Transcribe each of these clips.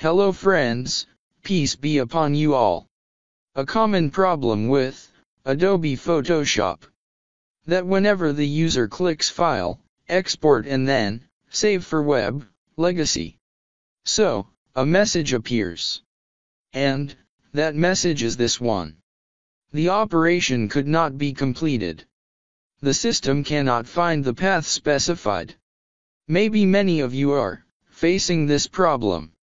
Hello friends, peace be upon you all. A common problem with Adobe Photoshop. That whenever the user clicks File, Export and then Save for Web, Legacy. So, a message appears. And that message is this one. The operation could not be completed. The system cannot find the path specified. Maybe many of you are facing this problem.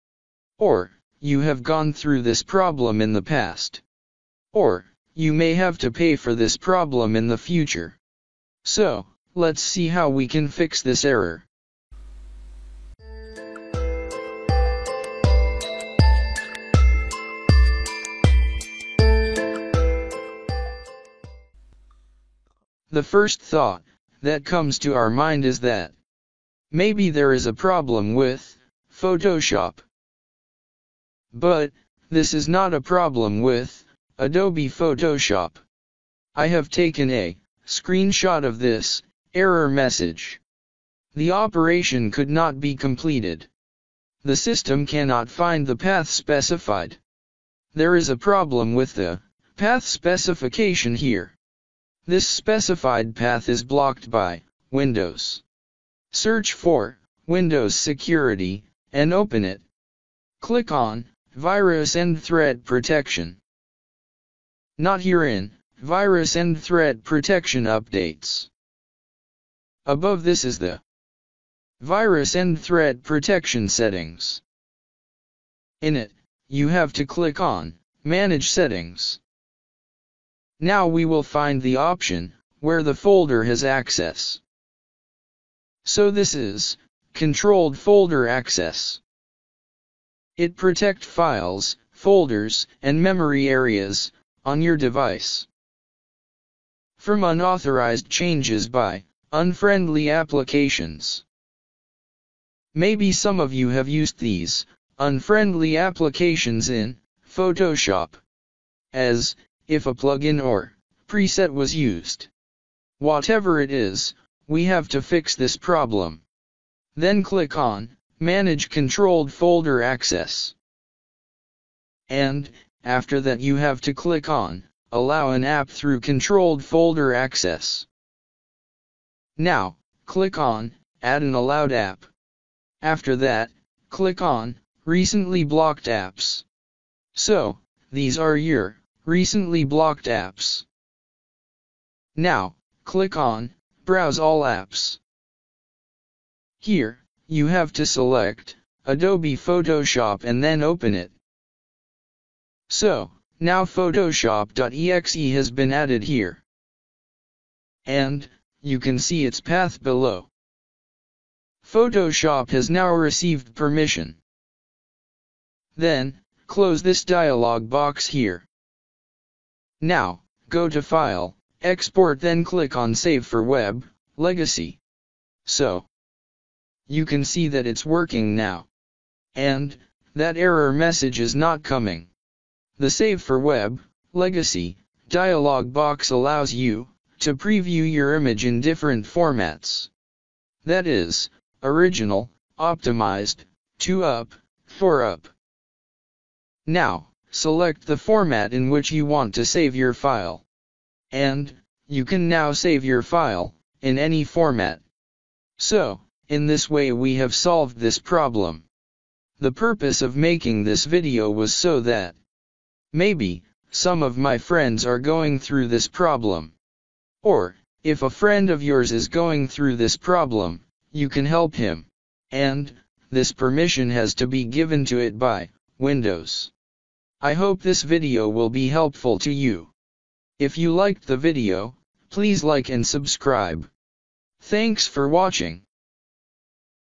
Or, you have gone through this problem in the past. Or, you may have to pay for this problem in the future. So, let's see how we can fix this error. The first thought that comes to our mind is that maybe there is a problem with Photoshop. But this is not a problem with Adobe Photoshop. I have taken a screenshot of this error message. The operation could not be completed. The system cannot find the path specified. There is a problem with the path specification here. This specified path is blocked by Windows. Search for Windows Security and open it. Click on Virus and Threat Protection. Not herein, Virus and Threat Protection Updates. Above this is the Virus and Threat Protection Settings. In it, you have to click on Manage Settings. Now we will find the option where the folder has access. So this is Controlled Folder Access. It protects files, folders, and memory areas on your device from unauthorized changes by unfriendly applications. Maybe some of you have used these unfriendly applications in Photoshop, as if a plugin or preset was used. Whatever it is, we have to fix this problem. Then click on Manage Controlled Folder Access. And, after that you have to click on Allow an app through Controlled Folder Access. Now, click on Add an allowed app. After that, click on Recently Blocked Apps. So, these are your recently blocked apps. Now, click on Browse All Apps. Here, you have to select Adobe Photoshop and then open it. So, now Photoshop.exe has been added here. And, you can see its path below. Photoshop has now received permission. Then, close this dialog box here. Now, go to File, Export then click on Save for Web, Legacy. So, you can see that it's working now. And, that error message is not coming. The Save for Web, Legacy, dialog box allows you to preview your image in different formats. That is, original, optimized, 2-up, 4-up. Now, select the format in which you want to save your file. And, you can now save your file in any format. So, in this way we have solved this problem. The purpose of making this video was so that maybe some of my friends are going through this problem. Or, if a friend of yours is going through this problem, you can help him. And, this permission has to be given to it by Windows. I hope this video will be helpful to you. If you liked the video, please like and subscribe. Thanks for watching.